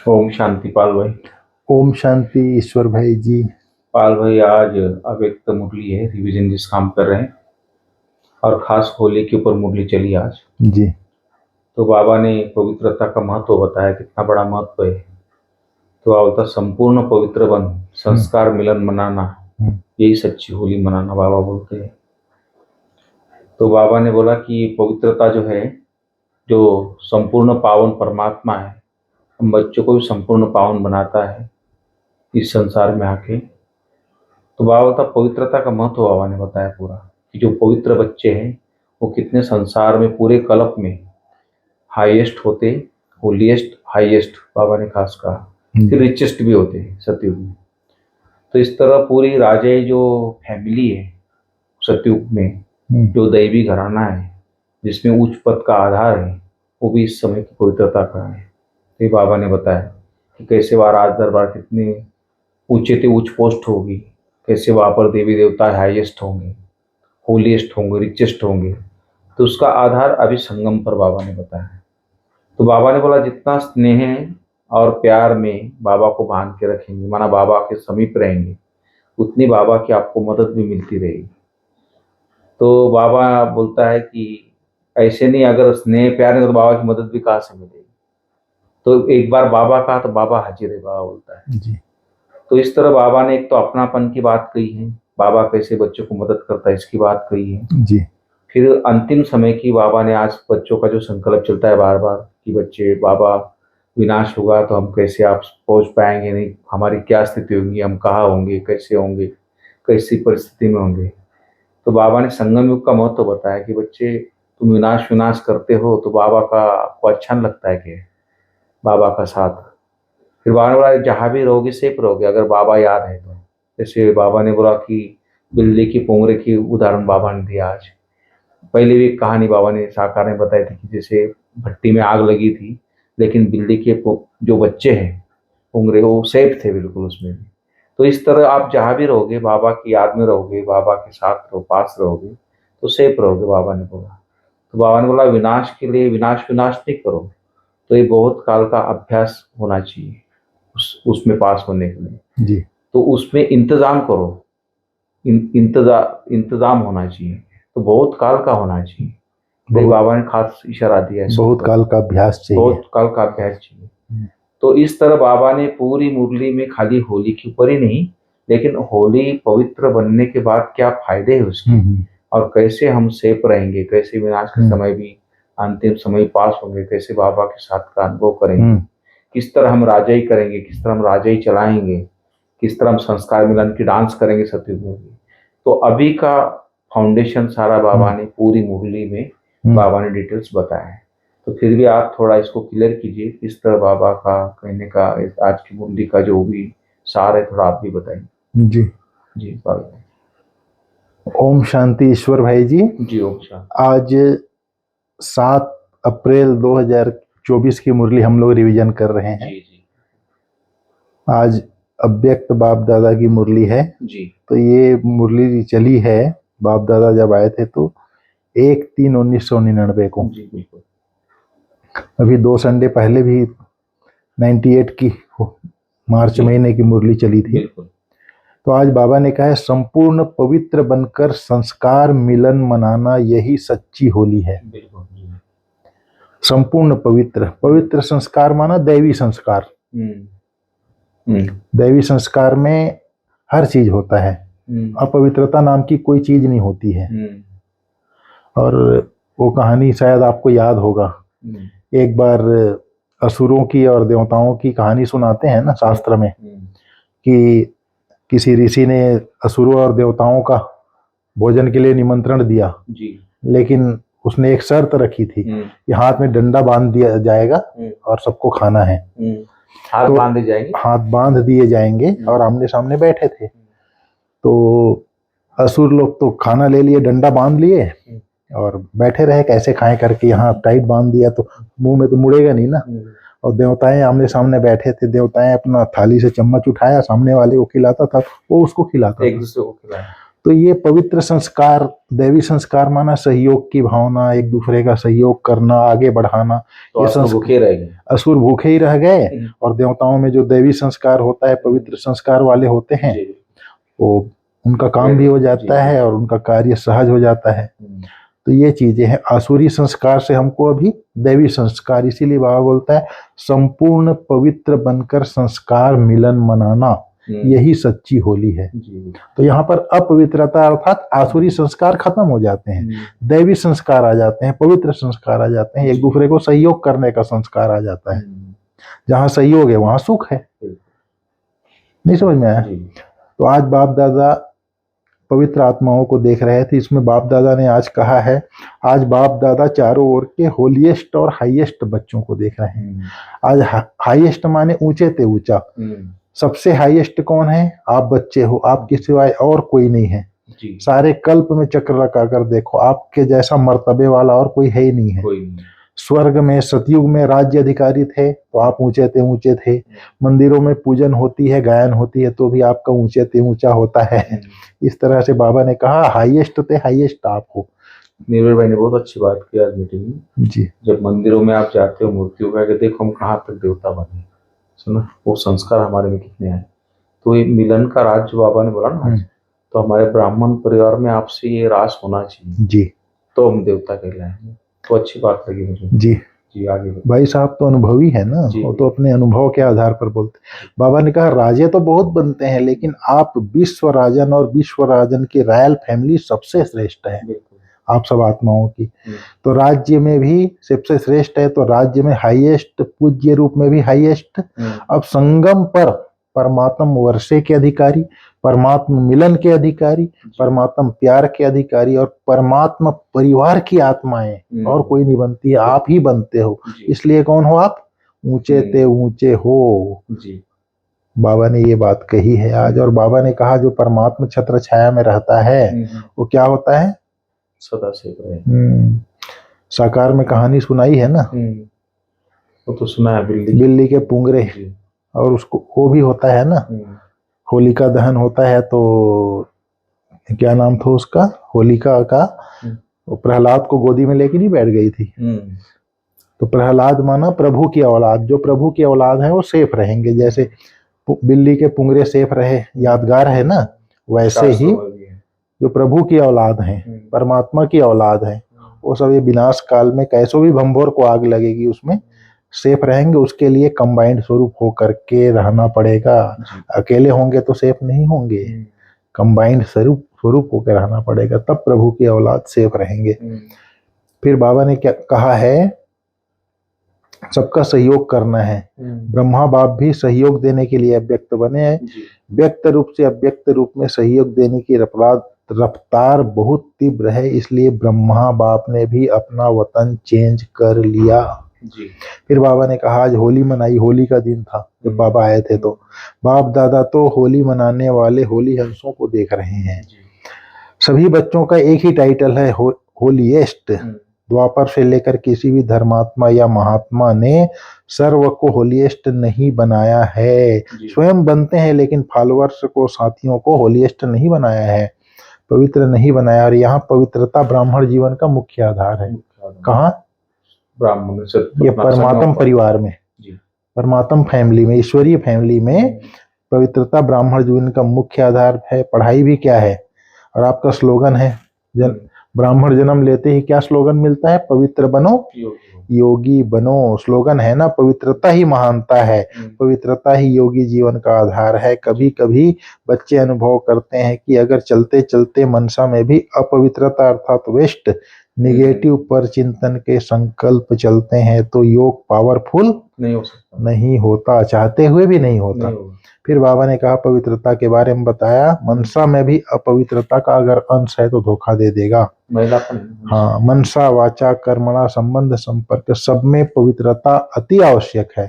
ओम शांति पाल भाई। ओम शांति ईश्वर भाई जी। पाल भाई, आज अव्यक्त मुरली है, रिवीजन जिस काम कर रहे हैं, और खास होली के ऊपर मुरली चली आज। जी। तो बाबा ने पवित्रता का महत्व बताया, कितना बड़ा महत्व है। तो आवता संपूर्ण पवित्र बन, संस्कार मिलन मनाना, यही सच्ची होली मनाना बाबा बोलते हैं। तो बाबा ने बोला कि पवित्रता जो है, जो संपूर्ण पावन परमात्मा है, हम बच्चों को भी संपूर्ण पावन बनाता है इस संसार में आके। तो बाबा का पवित्रता का महत्व बाबा ने बताया पूरा, कि जो पवित्र बच्चे हैं वो कितने संसार में पूरे कल्प में हाईएस्ट होते, होलीएस्ट हाईएस्ट बाबा ने खास कहा, फिर रिचेस्ट भी होते हैं सतयुग में। तो इस तरह पूरी राजे जो फैमिली है सतयुग में, जो दैवी घराना है जिसमें उच्च पद का आधार है, वो भी इस समय की पवित्रता का है। तो बाबा ने बताया कि कैसे वह राज दरबार कितने ऊंचे से उच्च पोस्ट होगी, कैसे वहाँ पर देवी देवता हाईएस्ट होंगे, होलीएस्ट होंगे, रिचेस्ट होंगे। तो उसका आधार अभी संगम पर बाबा ने बताया है। तो बाबा ने बोला जितना स्नेह और प्यार में बाबा को बांध के रखेंगे, माना बाबा के समीप रहेंगे, उतनी बाबा की आपको मदद भी मिलती रहेगी। तो बाबा बोलता है कि ऐसे नहीं, अगर स्नेह प्यार है तो बाबा की मदद भी कहाँ से मिलेगी। तो एक बार बाबा का तो बाबा हाजिर है, बाबा बोलता है जी। तो इस तरह बाबा ने एक तो अपनापन की बात कही है, बाबा कैसे बच्चों को मदद करता है इसकी बात कही है। जी। फिर अंतिम समय की बाबा ने, आज बच्चों का जो संकल्प चलता है बार बार कि बच्चे बाबा विनाश होगा तो हम कैसे आप पहुंच पाएंगे, नहीं हमारी क्या स्थिति होगी, हम कहाँ होंगे, कैसे होंगे, कैसी परिस्थिति में होंगे। तो बाबा ने संगम युग का महत्व बताया कि बच्चे तुम विनाश विनाश करते हो तो बाबा का आपको अच्छा नहीं लगता है कि बाबा का साथ। फिर बाबा ने बोला जहाँ भी रहोगे सेफ रहोगे अगर बाबा याद है तो। जैसे बाबा ने बोला कि बिल्ली की पोंगरे की उदाहरण बाबा ने दिया आज। पहले भी कहानी बाबा ने साकार ने बताई थी कि जैसे भट्टी में आग लगी थी, लेकिन बिल्ली के जो बच्चे हैं पोंगरे, वो सेफ थे बिल्कुल उसमें भी। तो इस तरह आप जहाँ भी रहोगे, बाबा की याद में रहोगे, बाबा के साथ रहो, पास रहोगे, तो सेफ रहोगे बाबा ने बोला। तो बाबा ने बोला विनाश के लिए विनाश विनाश नहीं करो, तो ये बहुत काल का अभ्यास होना चाहिए उसमें पास होने के लिए। जी। तो उसमें इंतजाम करो, इंतजाम होना चाहिए, तो बहुत काल का होना चाहिए। तो बाबा ने खास इशारा दिया है, बहुत काल का अभ्यास चाहिए, बहुत काल का अभ्यास चाहिए। तो इस तरह बाबा ने पूरी मुरली में खाली होली के ऊपर ही नहीं, लेकिन होली पवित्र बनने के बाद क्या फायदे हैं उसके, और कैसे हम सेफ रहेंगे, कैसे विनाश के समय भी अंतिम समय पास होंगे, कैसे बाबा के साथ का अनुभव करेंगे, किस तरह हम राजाई करेंगे, किस तरह हम राजाई चलाएंगे, किस तरह हम संस्कार मिलन की डांस करेंगे सतयुग में भी। तो अभी का फाउंडेशन सारा बाबा ने पूरी मुरली में बाबा ने डिटेल्स बताया है। तो फिर भी आप थोड़ा इसको क्लियर कीजिए, किस तरह बाबा का कहने का आज की मुरली का जो भी सार है, थोड़ा आप भी बताइए। जी। जी ओम शांति ईश्वर भाई जी। जी ओम शांति। आज 7 अप्रैल 2024 की मुरली हम लोग रिवीजन कर रहे हैं। जी जी। आज अव्यक्त बाप दादा की मुरली है जी। तो ये मुरली चली है, बाप दादा जब आए थे तो 1/3/1999 को। जी बिल्कुल। अभी 2 संडे पहले भी 98 की मार्च महीने की मुरली चली थी। बिल्कुल। तो आज बाबा ने कहा है संपूर्ण पवित्र बनकर संस्कार मिलन मनाना यही सच्ची होली है। बिल्कुल। संपूर्ण पवित्र, पवित्र संस्कार माना दैवी संस्कार। दैवी संस्कार में हर चीज होता है, अपवित्रता नाम की कोई चीज नहीं होती है। और वो कहानी शायद आपको याद होगा, एक बार असुरों की और देवताओं की कहानी सुनाते हैं ना शास्त्र में, कि किसी ऋषि ने असुरों और देवताओं का भोजन के लिए निमंत्रण दिया जी। लेकिन उसने एक शर्त रखी थी कि हाथ में डंडा बांध दिया जाएगा और सबको खाना है। हाथ तो बांध जाएंगे, हाथ बांध दिए जाएंगे और आमने सामने बैठे थे। तो असुर लोग तो खाना ले लिए, डंडा बांध लिए और बैठे रहे, कैसे खाएं करके, यहाँ टाइट बांध दिया तो मुंह में तो मुड़ेगा नहीं ना। और देवताएं आमने सामने बैठे थे, देवताएं अपना थाली से चम्मच उठाया, सामने वाले को खिलाता था, वो उसको खिलाता एक था। दूसरे को खिलाया। तो ये पवित्र संस्कार, दैवी संस्कार माना सहयोग की भावना, एक दूसरे का सहयोग करना, आगे बढ़ाना। तो ये असुर भूखे रह गए। असुर भूखे ही रह गए, और देवताओं में जो दैवी संस्कार होता है, पवित्र संस्कार वाले होते हैं, जी। वो उनका काम भी हो जाता है और उनका कार्य सहज हो जाता है। तो ये चीजें हैं। आसुरी संस्कार से हमको अभी दैवी संस्कार, इसीलिए बाबा बोलता है संपूर्ण पवित्र बनकर संस्कार मिलन मनाना, यही सच्ची होली है। तो यहाँ पर अपवित्रता अर्थात आसुरी संस्कार खत्म हो जाते हैं, दैवी संस्कार आ जाते हैं, पवित्र संस्कार आ जाते हैं, एक दूसरे को सहयोग करने का संस्कार आ जाता है। जहाँ सहयोग है वहां सुख है। नहीं समझ में आया? तो आज बाप दादा पवित्र आत्माओं को देख रहे थे। इसमें बाप दादा ने आज कहा है, आज बाप दादा चारों ओर के होलीएस्ट और हाईएस्ट बच्चों को देख रहे हैं। आज हाईएस्ट माने ऊंचे ते ऊंचा। सबसे हाईएस्ट कौन है? आप बच्चे हो, आपके सिवाय और कोई नहीं है। सारे कल्प में चक्र लगा कर देखो, आपके जैसा मर्तबे वाला और कोई है ही नहीं है। स्वर्ग में सतयुग में राज्य अधिकारी थे तो आप ऊंचे ते ऊंचे थे। मंदिरों में पूजन होती है, गायन होती है, तो भी आपका ऊंचे ते ऊंचा होता है। इस तरह से बाबा ने कहा हाईएस्ट ते हाईएस्ट आप हो। निर्भय भाई ने बहुत अच्छी बात की आज मीटिंग में जी। जब मंदिरों में आप जाते हो मूर्तियों का, देखो हम कहाँ तक देवता बने, सुना वो संस्कार हमारे में कितने आए। तो ये मिलन का राज जो बाबा ने बोला ना, तो हमारे ब्राह्मण परिवार में आपसे ये रास होना चाहिए जी, तो हम देवता कहलाएंगे। तो अच्छी बात लगी मुझे। जी जी, आगे भाई साहब तो अनुभवी है ना, वो तो अपने अनुभव के आधार पर बोलते। बाबा ने कहा राजे तो बहुत बनते हैं, लेकिन आप विश्व राजन और विश्व राजन की रॉयल फैमिली सबसे श्रेष्ठ है, आप सब आत्माओं की। तो राज्य में भी सबसे श्रेष्ठ है, तो राज्य में हाईएस्ट, पूज्य रूप में भी हाईएस्ट। अब संगम पर परमात्म वर्षे के अधिकारी, परमात्म मिलन के अधिकारी, परमात्म प्यार के अधिकारी और परमात्मा परिवार की आत्माएं और कोई नहीं बनती है, आप ही बनते हो। इसलिए कौन हो आप? ऊंचे ते ऊंचे हो। बाबा ने ये बात कही है आज। और बाबा ने कहा जो परमात्मा छत्र छाया में रहता है वो क्या होता है? सदा से रहे। साकार में कहानी सुनाई है ना, वो तो सुना है, बिल्ली के पुंगरे, और उसको वो भी होता है ना, होलिका दहन होता है तो क्या नाम था उसका, होलिका का, वो प्रहलाद को गोदी में लेके नहीं बैठ गई थी। तो प्रहलाद माना प्रभु की औलाद, जो प्रभु की औलाद है वो सेफ रहेंगे। जैसे बिल्ली के पुंगरे सेफ रहे, यादगार है ना, वैसे ही जो प्रभु की औलाद है, परमात्मा की औलाद है, वो सब ये विनाश काल में कैसो भी भंभोर को आग लगेगी उसमें सेफ रहेंगे। उसके लिए कंबाइंड स्वरूप होकर के रहना पड़ेगा। अकेले होंगे तो सेफ नहीं होंगे, कंबाइंड स्वरूप होकर रहना पड़ेगा, तब प्रभु की औलाद सेफ रहेंगे। फिर बाबा ने क्या कहा है? सबका सहयोग करना है। ब्रह्मा बाप भी सहयोग देने के लिए अव्यक्त बने हैं। व्यक्त रूप से अव्यक्त रूप में सहयोग देने की रफ्तार बहुत तीव्र है, इसलिए ब्रह्मा बाप ने भी अपना वतन चेंज कर लिया। फिर बाबा ने कहा आज होली मनाई, होली का दिन था जब बाबा आए थे, तो बाप दादा तो होली मनाने वाले होली हंसों को देख रहे हैं। सभी बच्चों का एक ही टाइटल है, होलीएस्ट। द्वापर से लेकर किसी भी धर्मात्मा या महात्मा ने सर्व को होलीएस्ट नहीं बनाया है। स्वयं बनते हैं लेकिन फॉलोअर्स को, साथियों को होलीएस्ट नहीं बनाया है, पवित्र नहीं बनाया। और यहाँ पवित्रता ब्राह्मण जीवन का मुख्य आधार है। कहाँ? ब्राह्मण से ये परमात्म परिवार में, परमात्म फैमिली में, ईश्वरीय फैमिली में पवित्रता ब्राह्मण जीवन का मुख्य आधार है। पढ़ाई भी क्या है? और आपका स्लोगन है, ब्राह्मण जन्म लेते ही क्या स्लोगन मिलता है? पवित्र बनो योगी बनो। स्लोगन है ना, पवित्रता ही महानता है, पवित्रता ही योगी जीवन का आधार है। कभी कभी बच्चे अनुभव करते हैं कि अगर चलते चलते मनसा में भी अपवित्रता अर्थात वेस्ट, निगेटिव पर चिंतन के संकल्प चलते हैं तो योग पावरफुल नहीं होता, चाहते हुए भी नहीं होता। फिर बाबा ने कहा पवित्रता के बारे में बताया, मनसा में भी अपवित्रता का अगर अंश है तो धोखा दे देगा। हाँ, मनसा वाचा कर्मणा संबंध संपर्क सब में पवित्रता अति आवश्यक है।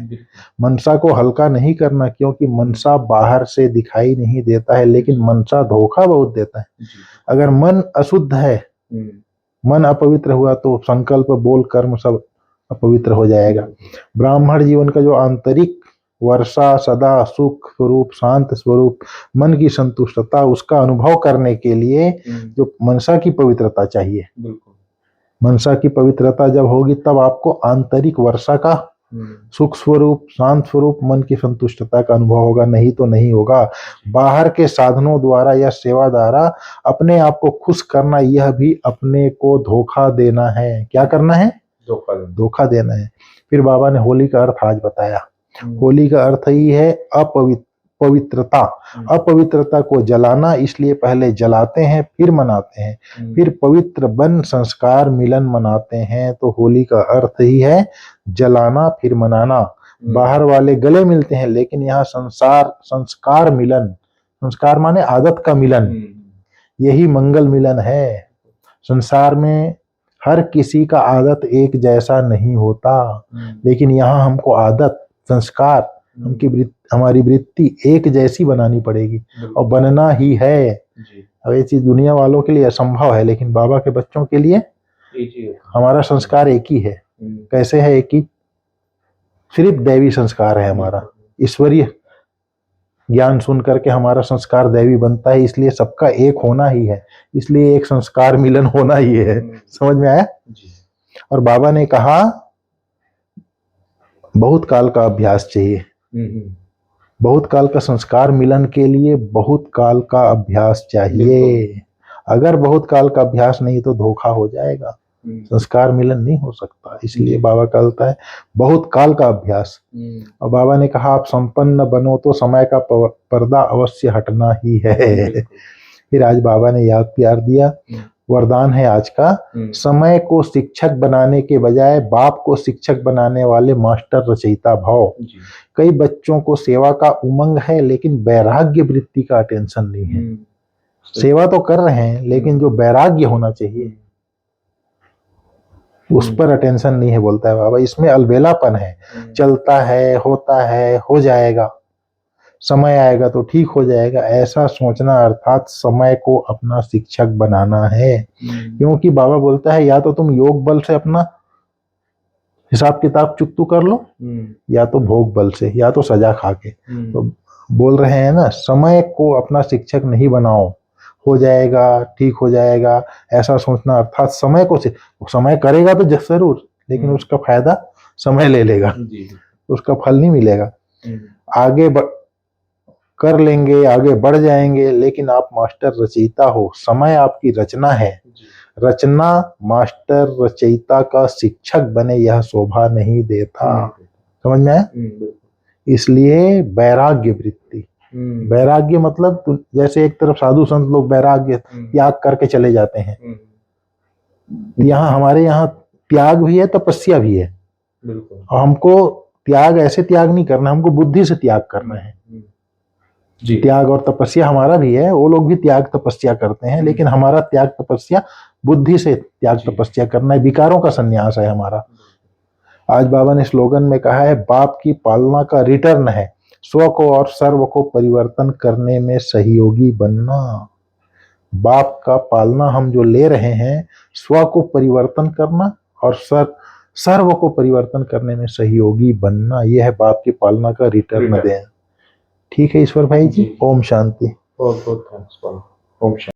मनसा को हल्का नहीं करना, क्योंकि मनसा बाहर से दिखाई नहीं देता है, लेकिन मनसा धोखा बहुत देता है। अगर मन अशुद्ध है, मन अपवित्र हुआ तो संकल्प बोल कर्म सब अपवित्र हो जाएगा। ब्राह्मण जीवन का जो आंतरिक वर्षा, सदा सुख स्वरूप, शांत स्वरूप, मन की संतुष्टता, उसका अनुभव करने के लिए जो मनसा की पवित्रता चाहिए। बिल्कुल। मनसा की पवित्रता जब होगी तब आपको आंतरिक वर्षा का सुख स्वरूप, शांत स्वरूप, मन की संतुष्टता का अनुभव होगा, नहीं तो नहीं होगा। बाहर के साधनों द्वारा या सेवा द्वारा अपने आप को खुश करना, यह भी अपने को धोखा देना है। क्या करना है? धोखा देना है। फिर बाबा ने होली का अर्थ आज बताया। होली का अर्थ ही है पवित्रता। अपवित्रता को जलाना, इसलिए पहले जलाते हैं फिर मनाते हैं, फिर पवित्र बन संस्कार मिलन मनाते हैं। तो होली का अर्थ ही है जलाना फिर मनाना। बाहर वाले गले मिलते हैं, लेकिन यहाँ संस्कार मिलन, संस्कार माने आदत का मिलन, यही मंगल मिलन है। संसार में हर किसी का आदत एक जैसा नहीं होता, लेकिन यहाँ हमको आदत, संस्कार, हमारी वृत्ति एक जैसी बनानी पड़ेगी और बनना ही है। अब ये चीज दुनिया वालों के लिए असंभव है, लेकिन बाबा के बच्चों के लिए हमारा संस्कार एक ही है। कैसे है एक ही? सिर्फ दैवी संस्कार है हमारा। ईश्वरीय ज्ञान सुन करके हमारा संस्कार दैवी बनता है, इसलिए सबका एक होना ही है, इसलिए एक संस्कार मिलन होना ही है। समझ में आया? और बाबा ने कहा बहुत काल का अभ्यास चाहिए। बहुत काल का संस्कार मिलन के लिए बहुत काल का अभ्यास चाहिए। अगर बहुत काल का अभ्यास नहीं तो धोखा हो जाएगा, संस्कार मिलन नहीं हो सकता। इसलिए बाबा कहता है बहुत काल का अभ्यास। और बाबा ने कहा आप संपन्न बनो तो समय का पर्दा अवश्य हटना ही है। फिर आज बाबा ने याद प्यार दिया, वरदान है आज का, समय को शिक्षक बनाने के बजाय बाप को शिक्षक बनाने वाले मास्टर रचयिता भाव। कई बच्चों को सेवा का उमंग है, लेकिन वैराग्य वृत्ति का टेंशन नहीं है। सेवा तो कर रहे हैं, लेकिन जो वैराग्य होना चाहिए उस पर अटेंशन नहीं है, बोलता है बाबा। इसमें अलबेलापन है, चलता है, होता है, हो जाएगा, समय आएगा तो ठीक हो जाएगा, ऐसा सोचना, अर्थात समय को अपना शिक्षक बनाना है। क्योंकि बाबा बोलता है या तो तुम योग बल से अपना हिसाब किताब चुकतू कर लो, या तो भोग बल से, या तो सजा खा के। तो बोल रहे हैं ना, समय को अपना शिक्षक नहीं बनाओ, हो जाएगा, ठीक हो जाएगा, ऐसा सोचना, अर्थात समय को समय करेगा तो जरूर, लेकिन उसका फायदा समय ले लेगा, उसका फल नहीं मिलेगा। आगे कर लेंगे, आगे बढ़ जाएंगे, लेकिन आप मास्टर रचयिता हो, समय आपकी रचना है। रचना मास्टर रचयिता का शिक्षक बने, यह शोभा नहीं देता। समझ में आया? इसलिए वैराग्य वृत्ति, वैराग्य मतलब जैसे एक तरफ साधु संत लोग वैराग्य त्याग करके चले जाते हैं, यहाँ हमारे यहाँ त्याग भी है, तपस्या भी है। और हमको त्याग ऐसे त्याग नहीं करना, हमको बुद्धि से त्याग करना है। त्याग और तपस्या हमारा भी है, वो लोग भी त्याग तपस्या करते हैं, लेकिन हमारा त्याग तपस्या बुद्धि से त्याग तपस्या करना है, विकारों का संन्यास है हमारा। आज बाबा ने स्लोगन में कहा है, बाप की पालना का रिटर्न है स्व को और सर्व को परिवर्तन करने में सहयोगी बनना। बाप का पालना हम जो ले रहे हैं, स्व को परिवर्तन करना और सर्व को परिवर्तन करने में सहयोगी बनना, यह है बाप की पालना का रिटर्न दें। ठीक है ईश्वर भाई जी, ओम शांति। बहुत बहुत थैंक्स। ओम शांति।